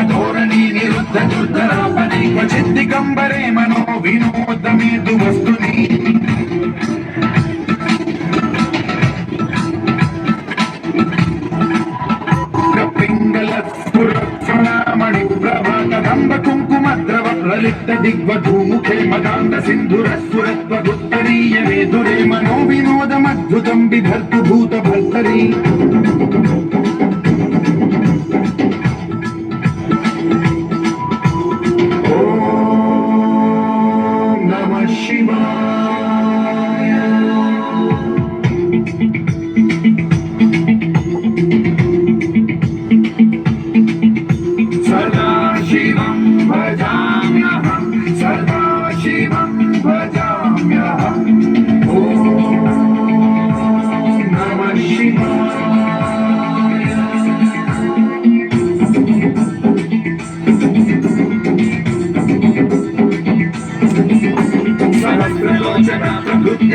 ధోరణి నిరుద్ధ దుర్ధరాపని క్వచిత్ దిగంబరే మనో వినోదమేదు వస్తుని పింగళస్ఫురమణి ప్రభాతంబ కుంకుమద్రవ ప్రలిప్త దిగ్వధూముఖే మదాంధ సింధురస్ఫురత్వదుత్తరీయ వేదురే మనో వినోదమద్భుతం బిభర్తు భూత భర్తరీ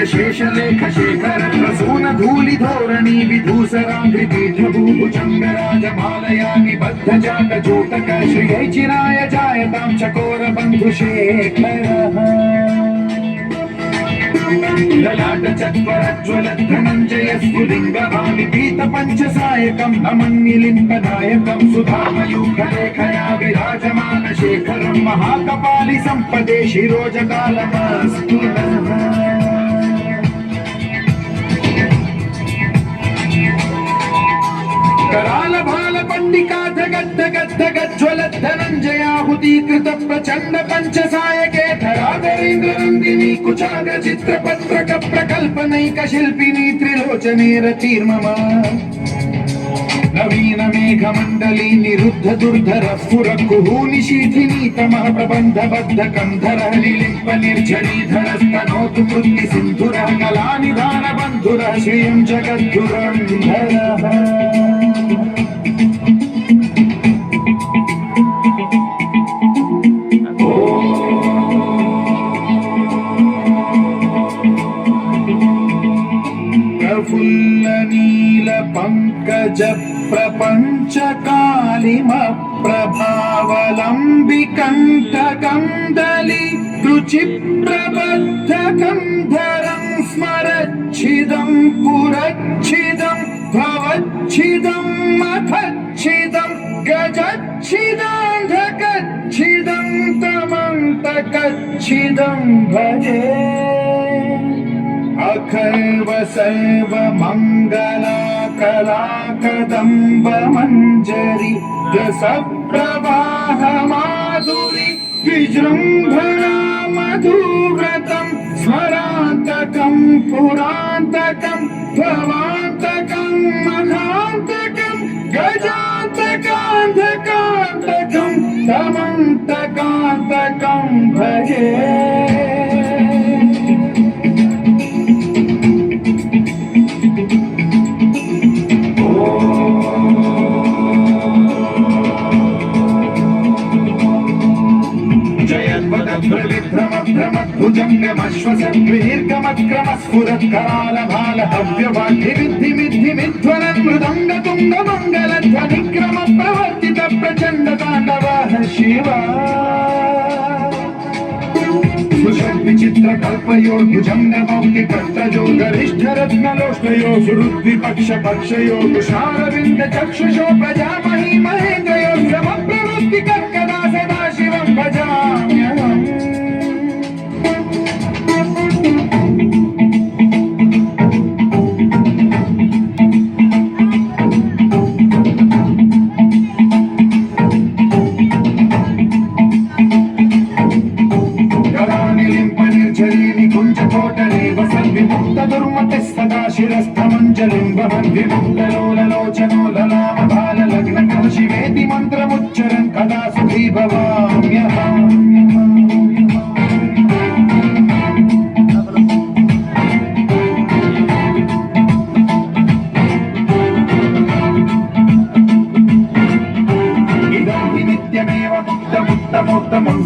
शेषलेख शेखर प्रसून धूलि धोरणी विधूसरांग्रि पीठभूभुजंगराजमालया निबद्ध जात चोटक श्रियै चिराय जायतां चकोर बंधु शेखरः ललाट चत्वरज्वल धनञ्जय स्फुलिङ्गभामि पीत पञ्चसायकं नमन्निलिम्बदायकं सुधामयूखलेखया विराजमान शेखरं महाकपालि सम्पदे शिरोजकालमस्तु कराल भाल पंडिका धगद् धगद् धगद् ज्वलत् धनञ्जयाहुतीकृत प्रचण्ड पञ्चसायके धराधरेन्द्र नन्दिनी कुचाग्र चित्रपत्रक प्रकल्पनैक शिल्पिनी त्रिलोचने रतिर्मम नवीन मेघमण्डली निरुद्ध दुर्धर स्फुर कुहूनि शीथिनी तमः प्रबन्ध बद्ध कन्धर लिलिम्प निर्झरीधर स्तनोतु कृत्ति सिन्धुरः कलानिधान बन्धुरः श्रियं जगद्धुरन्धरः पंकज प्रपंच कालिम प्रभावलंबिकंठकंदली रुचि प्रबद्धकं धरं स्मरच्छिदं पुरच्छिदं भवच्छिदं मखच्छिदं गजच्छिदान्धकच्छिदं तमन्तकच्छिदं भजे अखर्व सर्व मंगला कला कदम्ब मंजरी रस प्रवाह माधुरी विजृंभणा मधुव्रतं स्मरान्तकं पुरान्तकं भवान्तकं मघान्तकं गजान्तकान्धकान्तकं तमन्तकान्तकं भजे भुजंगमश्वसद्वीर्गमक्रमस्फुरत्करालभाल हव्यवाद्धिमिद्धिमिद्धिमिध्वरन् मृदङ्गतुङ्गमङ्गलध्वनिक्रम प्रवर्तित प्रचण्ड ताण्डवः शिवा सुषद्विचित्र कल्पयो भुजंगमौक्ति कष्टजो गरिष्ठ रत्नलोष्टयो सुहृद्विपक्ष पक्षयो तुषारविन्द चक्षुषो प्रजामहि महेन्द्रयो समप्रवृत्ति कर्कदा सदा शिवं भजाम्यहम् शिरस्थमञ्जलिं भवन् विमुक्तलोललोचनो ललाम बाललग्नकः शिवेति मन्त्रमुच्चरन् कदा सुखी भवाम्यहम् इदं हि नित्यमेव मुक्तमुत्तमोत्तमं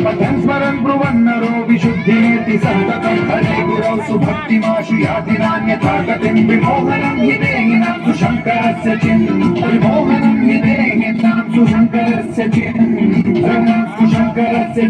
पठन् स्मरन् ब्रुवन्नरो विशुद्धिमेति सन्ततं हरे गुरौ सुभक्तिमाशु याति नान्यथा गतिं विमोहनं हि देहिनां सुशङ्करस्य चिन्तं विमोहनं हि देहिनां सुशङ्करस्य शंकरस्य चिन्मस्तु शंकरस्य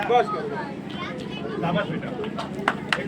बस करू.